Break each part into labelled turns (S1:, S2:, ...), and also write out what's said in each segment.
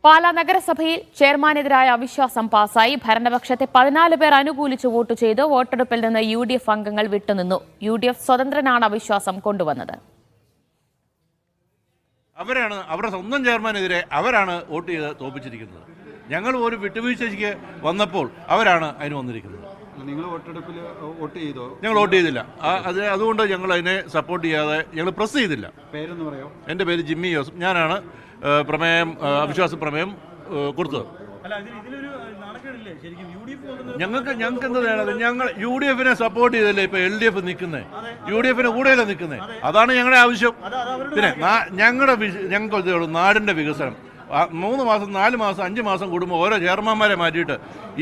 S1: പാലാ നഗരസഭയിൽ ചെയർമാനെതിരായ അവിശ്വാസം പാസായി. ഭരണപക്ഷത്തെ 14 പേർ അനുകൂലിച്ച് വോട്ട് ചെയ്തു. വോട്ടെടുപ്പിൽ നിന്ന് UDF അംഗങ്ങൾ വിട്ടുനിന്നു. UDF സ്വതന്ത്രനാണ് അവിശ്വാസം കൊണ്ടുവന്നത്.
S2: അവരുടെ സ്വന്തം ചെയർമാനെതിരെ അവരാണ് വോട്ട് ചെയ്ത് തോൽപ്പിച്ചിരിക്കുന്നത്. ഞങ്ങൾ ഒരു വിട്ടുവീഴ്ചയ്ക്ക് വന്നപ്പോൾ അവരാണ് അതിന് വന്നിരിക്കുന്നത്.
S3: നിങ്ങൾ വോട്ടെടുപ്പിൽ വോട്ട് ചെയ്തോ?
S2: ഞങ്ങൾ വോട്ട് ചെയ്തില്ല. അതുകൊണ്ട് ഞങ്ങൾ അതിനെ സപ്പോർട്ട് ചെയ്യാതെ ഞങ്ങൾ പ്രസ് ചെയ്തില്ല.
S3: പേരെന്ന് പറയാം.
S2: എൻ്റെ പേര് ജിമ്മി ജോസഫ്. ഞാനാണ് അവിശ്വാസ പ്രമേയം കൊടുത്തത്. ഞങ്ങൾക്ക് എന്താ വേണ്ടത്? ഞങ്ങൾ UDF സപ്പോർട്ട് ചെയ്തല്ലേ ഇപ്പോൾ LDF നിൽക്കുന്നത്. UDF കൂടെയല്ലേ നിൽക്കുന്നത്. അതാണ് ഞങ്ങളുടെ ആവശ്യം. പിന്നെ ഞങ്ങൾക്ക് നാടിൻ്റെ വികസനം 3 മാസം 4 മാസം 5 മാസം കൂടുമ്പോൾ ഓരോ ചെയർമാന്മാരെ മാറ്റിയിട്ട്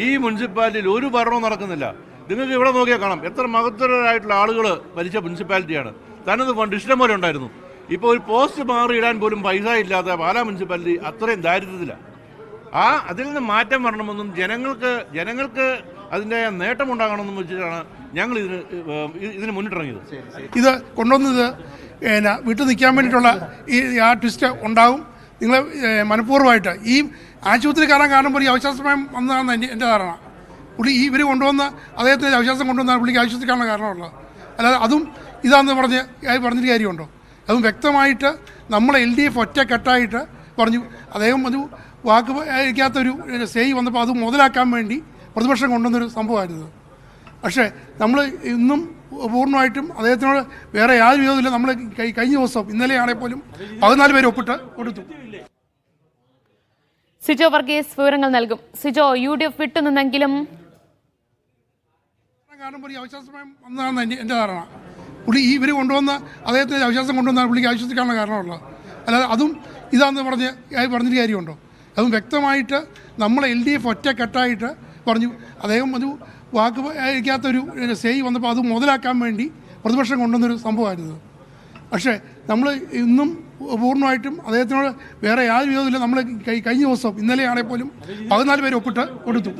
S2: ഈ മുനിസിപ്പാലിറ്റിയിൽ ഒരു ഭരണവും നടക്കുന്നില്ല. നിങ്ങൾക്ക് ഇവിടെ നോക്കിയാൽ കാണാം എത്ര മഹത്തരരായിട്ടുള്ള ആളുകൾ ഭരിച്ച മുനിസിപ്പാലിറ്റിയാണ്. തനത് ഫണ്ട് ഇഷ്ടം പോലെ ഉണ്ടായിരുന്നു. ഇപ്പോൾ ഒരു പോസ്റ്റ് മാറിയിടാൻ പോലും പൈസ ഇല്ലാത്ത പാലാ മുനിസിപ്പാലിറ്റി അത്രയും ദാരിദ്ര്യത്തിലാണ്. അതിൽ നിന്ന് മാറ്റം വരണമെന്നും ജനങ്ങൾക്ക് അതിൻ്റെ നേട്ടമുണ്ടാകണമെന്നും വെച്ചിട്ടാണ് ഞങ്ങൾ ഇതിന് മുന്നിട്ടിറങ്ങിയത്.
S4: ഇത് കൊണ്ടുവന്നത് വിട്ടു നിൽക്കാൻ വേണ്ടിയിട്ടുള്ള ആ ട്വിസ്റ്റ് ഉണ്ടാകും. നിങ്ങൾ മനഃപൂർവ്വമായിട്ട് ഈ ആശുപത്രിക്കാരൻ കാണുമ്പോൾ ഈ അവിശ്വാസമയം വന്നതാണ് എൻ്റെ ധാരണ. പുള്ളി ഇവർ കൊണ്ടുവന്ന അദ്ദേഹത്തിന് അവിശ്വാസം കൊണ്ടുവന്നാണ് പുള്ളിക്ക് ആശുപത്രിക്കാരൻ്റെ കാരണമുള്ളത്. അല്ലാതെ അതും ഇതാണെന്ന് പറഞ്ഞൊരു കാര്യമുണ്ടോ? അതും വ്യക്തമായിട്ട് നമ്മൾ LDF ഒറ്റക്കെട്ടായിട്ട് പറഞ്ഞു. അദ്ദേഹം ഒരു വാക്ക് അയക്കാത്തൊരു സ്റ്റേജ് വന്നപ്പോൾ അത് മുതലാക്കാൻ വേണ്ടി പ്രതിപക്ഷം കൊണ്ടുവന്നൊരു സംഭവമായിരുന്നു. പക്ഷേ നമ്മൾ ഇന്നും പൂർണ്ണമായിട്ടും അദ്ദേഹത്തിനോട് വേറെ യാതൊരു വിധവുമില്ല. നമ്മൾ കഴിഞ്ഞ ദിവസം ഇന്നലെയാണെങ്കിൽ പോലും 14 പേര് ഒപ്പിട്ട് കൊടുത്തു.
S1: സിജോ വർഗീസ് വിവരങ്ങൾ നൽകും. സിജോ, UDF വിട്ടുനിന്നെങ്കിലും
S4: കാണുമ്പോൾ ഈ അവിശ്വാസമയം വന്നതാണ് എൻ്റെ ധാരണ. പുള്ളി ഇവർ കൊണ്ടുവന്ന അദ്ദേഹത്തിന് അവിശ്വാസം കൊണ്ടുവന്നാണ് പുള്ളിക്ക് ആശുപത്രിക്കാരൻ്റെ കാരണമുള്ളത്. അല്ലാതെ അതും ഇതാണെന്ന് പറഞ്ഞൊരു കാര്യമുണ്ടോ? അതും വ്യക്തമായിട്ട് നമ്മൾ LDF ഒറ്റക്കെട്ടായിട്ട് പറഞ്ഞു. അദ്ദേഹം ഒരു വാക്ക് അയക്കാത്തൊരു സ്റ്റേജ് വന്നപ്പോൾ അത് മുതലാക്കാൻ വേണ്ടി പ്രതിപക്ഷം കൊണ്ടുവന്നൊരു സംഭവമായിരുന്നു. പക്ഷേ നമ്മൾ ഇന്നും പൂർണ്ണമായിട്ടും അദ്ദേഹത്തിനോട് വേറെ യാതൊരു വിധവുമില്ല. നമ്മൾ കഴിഞ്ഞ ദിവസം ഇന്നലെയാണെങ്കിൽ പോലും 14 പേര് ഒപ്പിട്ട് കൊടുത്തു.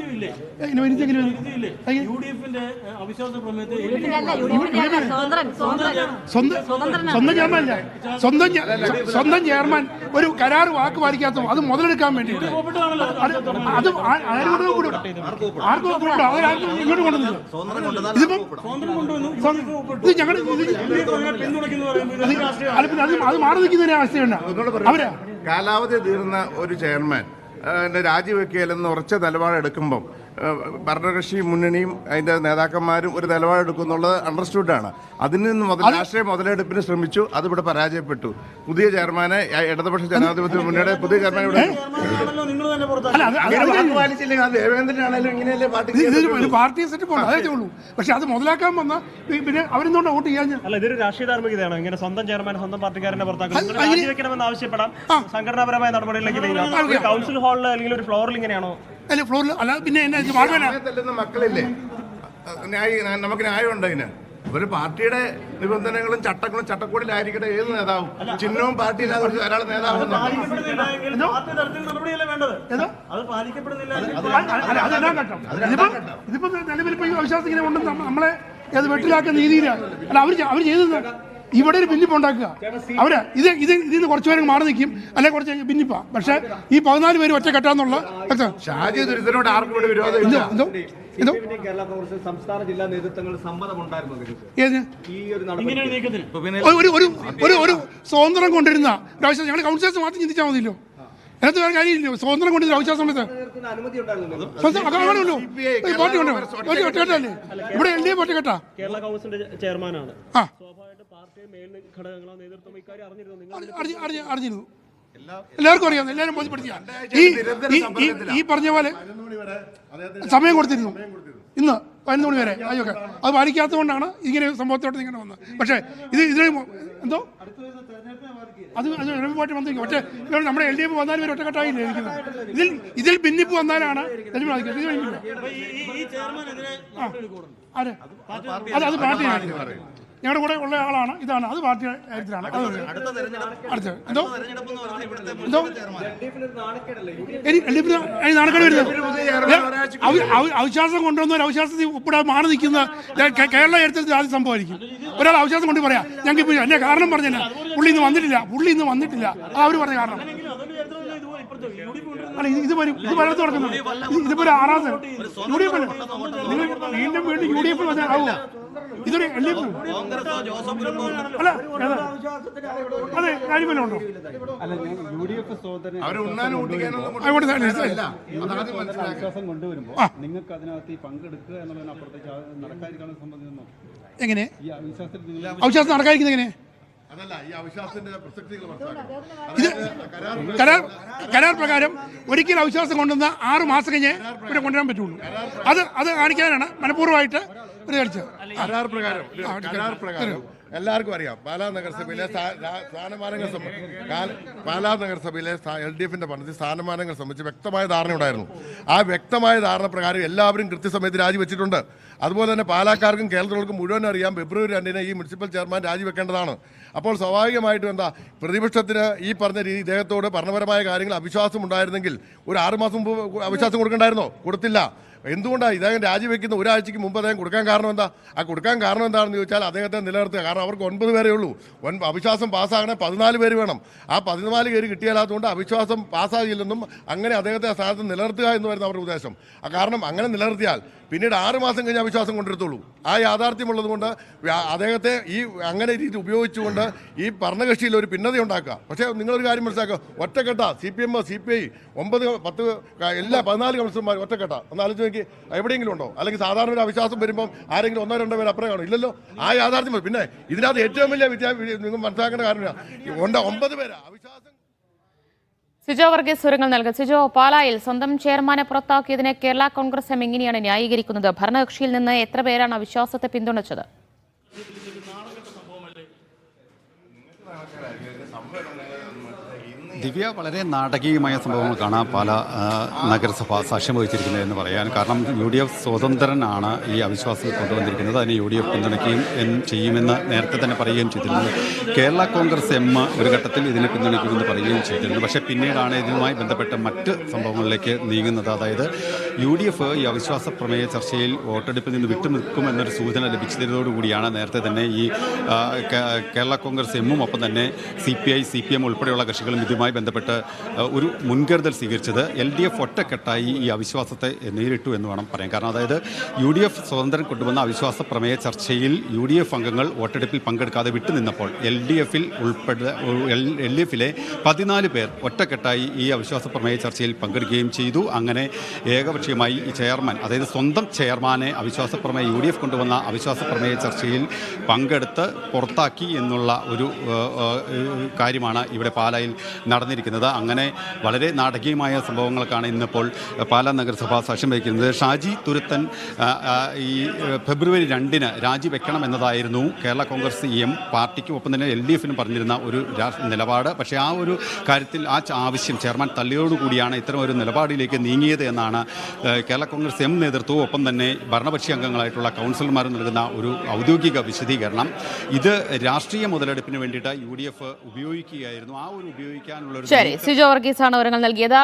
S4: സ്വന്തം ചെയർമാൻ ഒരു കരാർ വാക്ക് പാലിക്കാത്ത അത് മുതലെടുക്കാൻ വേണ്ടിയിട്ട് അത് ആർക്കും ഇങ്ങോട്ട് കൊണ്ടുവന്നില്ല. ഇതിപ്പം ഇത് ഞങ്ങൾ അത് മാറി നിൽക്കുന്ന അവസ്ഥയുണ്ട്. അവര്
S5: കാലാവധി തീർന്ന ഒരു ചെയർമാൻ രാജിവെക്കലെന്ന് ഉറച്ച നിലപാടെടുക്കുമ്പം ഭരണകക്ഷി മുന്നണിയും അതിൻ്റെ നേതാക്കന്മാരും ഒരു നിലപാടെടുക്കുന്നുള്ളത് അണ്ടർസ്റ്റുഡാണ്. അതിൽ നിന്ന് രാഷ്ട്രീയ മുതലെടുപ്പിന് ശ്രമിച്ചു. അതിവിടെ പരാജയപ്പെട്ടു. പുതിയ ചെയർമാനെ ഇടതുപക്ഷ ജനാധിപത്യ മുന്നണിയുടെ പുതിയ ചെയർമാൻ
S4: പാർട്ടി സെറ്റ് പോകണം, അതേ ഉള്ളൂ. പക്ഷെ അത് മുതലാക്കാൻ വന്ന പിന്നെ അവരെന്തുകൊണ്ട് വോട്ട് ചെയ്യാൻ?
S6: ഇതൊരു രാഷ്ട്രീയ ധാർമ്മികതയാണോ? ഇങ്ങനെ സ്വന്തം ചെയർമാൻ സ്വന്തം പാർട്ടിക്കാരനെ പുറത്താക്കണമെന്ന് ആവശ്യപ്പെടാം. സംഘടനാപരമായ നടപടികളിലേക്ക് കൗൺസിൽ ഹാളിൽ അല്ലെങ്കിൽ ഒരു ഫ്ലോറിൽ ഇങ്ങനെയാണോ?
S4: അല്ല, ഫ്ലോറിൽ അല്ല. പിന്നെ
S5: മക്കളില്ലേ, നമുക്ക് ന്യായമുണ്ട് അതിന്. ഒരു പാർട്ടിയുടെ നിബന്ധനകളും ചട്ടങ്ങളും ചട്ടക്കൂടിലായിരിക്കട്ടെ ഏത് നേതാവും. ചിഹ്നവും പാർട്ടിയില്ലാതെ ഒരാൾ നേതാവും
S4: ഇതിപ്പോ നിലവിലിപ്പോ അവിശ്വാസം ഇങ്ങനെ ഉണ്ടെന്ന് നമ്മളെ അത് വെട്ടിലാക്കുന്ന രീതിയിലാണ്. അല്ല, അവർ ചെയ്തത് ഇവിടെ ഒരു ഭിന്നിപ്പ് ഉണ്ടാക്കുക. അവര് ഇതിന്ന് കുറച്ചു പേര് മാറി നിൽക്കും, അല്ലെങ്കിൽ കുറച്ച് ഭിന്നിപ്പാ. പക്ഷെ ഈ 14 പേര് ഒറ്റ കെട്ടാന്നുള്ള
S3: സംസ്ഥാന ജില്ലാ നേതൃത്വങ്ങൾ
S4: ഒരു സ്വാതന്ത്ര്യം കൊണ്ടിരുന്ന പ്രാവശ്യം ഞങ്ങൾ കൗൺസിലേഴ്സ് മാത്രം ചിന്തിച്ചാൽ മതിയല്ലോ. അതിനകത്ത് വേറെ കാര്യമില്ലോ. സ്വാതന്ത്ര്യം കൊണ്ടിരുന്ന ആവശ്യ സമയത്ത് കാണുമല്ലോ. പാർട്ടി ഉണ്ട് ഒറ്റക്കെട്ടല്ലേ ഇവിടെ. LDF ഒറ്റക്കെട്ടാ.
S6: കേരള കൗൺസിലിന്റെ ചെയർമാനാണ്.
S4: അറിഞ്ഞിരുന്നു. എല്ലാവർക്കും അറിയാം. എല്ലാവരും ബോധ്യപ്പെടുത്തിയ ഈ പറഞ്ഞ പോലെ സമയം കൊടുത്തിരുന്നു. ഇന്ന് 11 മണി വരെ. അതൊക്കെ അത് പാലിക്കാത്തത് കൊണ്ടാണ് ഇങ്ങനെ സംഭവത്തോട്ട് ഇങ്ങനെ വന്നത്. പക്ഷേ ഇതിന് എന്തോ അത് വന്നിരിക്കും. ഒറ്റ നമ്മുടെ LDF 14 പേര് ഒറ്റക്കെട്ടായില്ലേ ഇരിക്കുന്നത്. ഇതിൽ ഭിന്നിപ്പ് വന്നാലാണ് അത് പാർട്ടിയാണ്. ഞങ്ങളുടെ കൂടെ ഉള്ള ആളാണ്. ഇതാണ് അത് പാർട്ടിയുടെ കാര്യത്തിലാണ്. അടുത്ത എന്തോ നാണക്കേട് വരുന്നത് അവിശ്വാസം കൊണ്ടുവന്ന ഒരു അവിശ്വാസത്തിൽ ഒപ്പിടാൻ മാറി നിൽക്കുന്ന കേരള ചരിത്രത്തിൽ ആദ്യം സംഭവമായിരിക്കും. ഒരാൾ അവിശ്വാസം കൊണ്ട് പറയാം ഞങ്ങൾക്ക് ഇപ്പോൾ എന്നെ കാരണം പറഞ്ഞില്ല, പുള്ളി ഇന്ന് വന്നിട്ടില്ല അത് അവർ പറഞ്ഞ കാരണം. അല്ല ഇത് വരും, ഇത് വലത്ത് നടക്കുന്നത് ഇതിപ്പോ ഒരു ആറാമത് UDF അല്ലേ നിങ്ങൾ വീണ്ടും UDF ആവുക, ഇതൊരു LDF അല്ല അതെ കാര്യമല്ലോ ഉണ്ടോ
S3: അല്ല UDF സഹോദരൻ
S5: അവർ ഉണ്ണാനും ഊട്ടിക്കാനും
S4: അതുകൊണ്ട്
S3: വിശ്വാസം കൊണ്ടുവരുമ്പോൾ നിങ്ങൾക്ക് അതിനകത്ത് ഈ പങ്കെടുക്കുക എന്നുള്ളതിനപ്പുറത്തേക്ക് നടക്കാതിരിക്കാനുള്ള സംബന്ധിച്ചൊന്നും
S4: എങ്ങനെ
S3: ഈ അവിശ്വാസത്തിൽ നിങ്ങൾ
S4: അവിശ്വാസം നടക്കാതിരിക്കുന്നത് എങ്ങനെ?
S5: അതല്ല ഈ അവിശ്വാസത്തിന്റെ പ്രസക്തികൾ
S4: ഇത് കരാർ പ്രകാരം ഒരിക്കലും അവിശ്വാസം കൊണ്ടുവന്ന 6 മാസം കഴിഞ്ഞ് ഇവിടെ കൊണ്ടുവരാൻ പറ്റുള്ളൂ. അത് കാണിക്കാനാണ് മനഃപൂർവ്വമായിട്ട് ഒരു കളിച്ചത്.
S5: കരാർ പ്രകാരം എല്ലാവർക്കും അറിയാം പാലാ നഗരസഭയിലെ പാലാ നഗരസഭയിലെ LDFന്റെ പദ്ധതി സ്ഥാനമാനങ്ങൾ സംബന്ധിച്ച് വ്യക്തമായ ധാരണ ഉണ്ടായിരുന്നു. ആ വ്യക്തമായ ധാരണ പ്രകാരം എല്ലാവരും കൃത്യസമയത്ത് രാജിവെച്ചിട്ടുണ്ട്. അതുപോലെ തന്നെ പാലാക്കാർക്കും കേരളത്തിലും മുഴുവൻ അറിയാം ഫെബ്രുവരി 2 ഈ മുനിസിപ്പൽ ചെയർമാൻ രാജിവെക്കേണ്ടതാണ്. അപ്പോൾ സ്വാഭാവികമായിട്ടും എന്താ പ്രതിപക്ഷത്തിന് ഈ പറഞ്ഞ രീതി ഇദ്ദേഹത്തോട് ഭരണപരമായ കാര്യങ്ങൾ അവിശ്വാസം ഉണ്ടായിരുന്നെങ്കിൽ ഒരു 6 മാസം മുമ്പ് അവിശ്വാസം കൊടുക്കണ്ടായിരുന്നോ? കൊടുത്തില്ല. എന്തുകൊണ്ടാണ് ഇദ്ദേഹം രാജിവെക്കുന്ന ഒരാഴ്ചയ്ക്ക് മുമ്പ് അദ്ദേഹം കൊടുക്കാൻ കാരണം എന്താ? ആ കൊടുക്കാൻ കാരണം എന്താണെന്ന് ചോദിച്ചാൽ അദ്ദേഹത്തെ നിലനിർത്തുക. കാരണം അവർക്ക് 9 പേരേ ഉള്ളൂ. അവിശ്വാസം പാസ്സാകണേ 14 പേര് വേണം. ആ 14 പേര് കിട്ടിയാലാത്തതുകൊണ്ട് അവിശ്വാസം പാസ്സാകില്ലെന്നും അങ്ങനെ അദ്ദേഹത്തെ ആ സ്ഥാനത്ത് നിലനിർത്തുക എന്ന് വരുന്ന അവരുടെ ഉദ്ദേശം. കാരണം അങ്ങനെ നിലനിർത്തിയാൽ പിന്നീട് 6 മാസം കഴിഞ്ഞ് അവിശ്വാസം കൊണ്ടിരുത്തുള്ളൂ. ആ യാഥാർത്ഥ്യമുള്ളത് കൊണ്ട് അദ്ദേഹത്തെ ഈ അങ്ങനെ രീതി ഉപയോഗിച്ചുകൊണ്ട് ഈ ഭരണകക്ഷിയിൽ ഒരു ഭിന്നത ഉണ്ടാക്കുക. പക്ഷേ നിങ്ങളൊരു കാര്യം മനസ്സിലാക്കുക, ഒറ്റക്കെട്ട CPM CPI 9 10 എല്ലാ 14 കൗൺസിലർമാർ ഒറ്റക്കെട്ട. ഒന്ന് ആലോചിച്ച് നോക്കി എവിടെയെങ്കിലും ഉണ്ടോ? അല്ലെങ്കിൽ സാധാരണ ഒരു അവിശ്വാസം വരുമ്പോൾ ആരെങ്കിലും 1-2 പേര് അപ്പുറം കാണും? ഇല്ലല്ലോ. ആ യാഥാർത്ഥ്യം പിന്നെ ഇതിനകത്ത് ഏറ്റവും വലിയ നിങ്ങൾ മനസ്സിലാക്കേണ്ട കാര്യമില്ല. 9 പേരാ അവിശ്വാസം.
S1: സിജോ വർഗീസ് വിവരങ്ങൾ നൽകും. സിജോ, പാലായിൽ സ്വന്തം ചെയർമാനെ പുറത്താക്കിയതിനെ കേരള കോൺഗ്രസ് എം എങ്ങനെയാണ് ന്യായീകരിക്കുന്നത്? ഭരണകക്ഷിയിൽ നിന്ന് എത്ര പേരാണ് അവിശ്വാസത്തെ പിന്തുണച്ചത്?
S7: ദിവ്യ, വളരെ നാടകീയമായ സംഭവങ്ങൾക്കാണ് പാലാ നഗരസഭ സാക്ഷ്യം വഹിച്ചിരിക്കുന്നത് എന്ന് പറയാൻ കാരണം UDF സ്വതന്ത്രനാണ് ഈ അവിശ്വാസം കൊണ്ടുവന്നിരിക്കുന്നത്. അതിനെ UDF പിന്തുണയ്ക്കുകയും ചെയ്യുമെന്ന് നേരത്തെ തന്നെ പറയുകയും ചെയ്തിരുന്നു. കേരള കോൺഗ്രസ് എം ഒരു ഘട്ടത്തിൽ ഇതിനെ പിന്തുണയ്ക്കുമെന്ന് പറയുകയും ചെയ്തിരുന്നു. പക്ഷേ പിന്നീടാണ് ഇതിനുമായി ബന്ധപ്പെട്ട മറ്റ് സംഭവങ്ങളിലേക്ക് നീങ്ങുന്നത്. അതായത് UDF ഈ അവിശ്വാസ പ്രമേയ ചർച്ചയിൽ വോട്ടെടുപ്പിൽ നിന്ന് വിട്ടുനിൽക്കുമെന്നൊരു സൂചന ലഭിച്ചതോടുകൂടിയാണ് നേരത്തെ തന്നെ ഈ കേരള കോൺഗ്രസ് എമ്മും ഒപ്പം തന്നെ CPI CPM ഉൾപ്പെടെയുള്ള കക്ഷികളും ഇതുമായി ബന്ധപ്പെട്ട് ഒരു മുൻകരുതൽ സ്വീകരിച്ചത്. LDF ഒറ്റക്കെട്ടായി ഈ അവിശ്വാസത്തെ നേരിട്ടു എന്ന് വേണം പറയാൻ. കാരണം അതായത് UDF സ്വതന്ത്രൻ കൊണ്ടുവന്ന അവിശ്വാസ പ്രമേയ ചർച്ചയിൽ UDF അംഗങ്ങൾ വോട്ടെടുപ്പിൽ പങ്കെടുക്കാതെ വിട്ടുനിന്നപ്പോൾ LDFിലെ 14 പേർ ഒറ്റക്കെട്ടായി ഈ അവിശ്വാസ പ്രമേയ ചർച്ചയിൽ പങ്കെടുക്കുകയും ചെയ്തു. അങ്ങനെ ഏകപക്ഷീയമായി ഈ ചെയർമാൻ, അതായത് സ്വന്തം ചെയർമാനെ അവിശ്വാസ പ്രമേയ UDF കൊണ്ടുവന്ന അവിശ്വാസ പ്രമേയ ചർച്ചയിൽ പങ്കെടുത്ത് പുറത്താക്കി എന്നുള്ള ഒരു കാര്യമാണ് ഇവിടെ പാലായിൽ നടന്നിരിക്കുന്നത്. അങ്ങനെ വളരെ നാടകീയമായ സംഭവങ്ങൾക്കാണ് ഇന്നിപ്പോൾ പാലാ നഗരസഭ സാക്ഷ്യം വഹിക്കുന്നത്. ഷാജി തുരുത്തൻ ഈ ഫെബ്രുവരി 2 രാജിവെക്കണം എന്നതായിരുന്നു കേരള കോൺഗ്രസ് എം പാർട്ടിക്കും ഒപ്പം തന്നെ LDFനും പറഞ്ഞിരുന്ന ഒരു നിലപാട്. പക്ഷേ ആ ഒരു കാര്യത്തിൽ ആ ആവശ്യം ചെയർമാൻ തള്ളിയോടുകൂടിയാണ് ഇത്തരം ഒരു നിലപാടിലേക്ക് നീങ്ങിയത് എന്നാണ് കേരള കോൺഗ്രസ് എം നേതൃത്വവും ഒപ്പം തന്നെ ഭരണപക്ഷി അംഗങ്ങളായിട്ടുള്ള കൗൺസിലർമാരും നൽകുന്ന ഒരു ഔദ്യോഗിക വിശദീകരണം. ഇത് രാഷ്ട്രീയ മുതലെടുപ്പിന് വേണ്ടിയിട്ട് UDF ഉപയോഗിക്കുകയായിരുന്നു. ആ ഒരു ഉപയോഗിക്കാനുള്ള
S1: ശരി, സിജോ വർഗീസാണ് വിവരങ്ങൾ നൽകിയത്.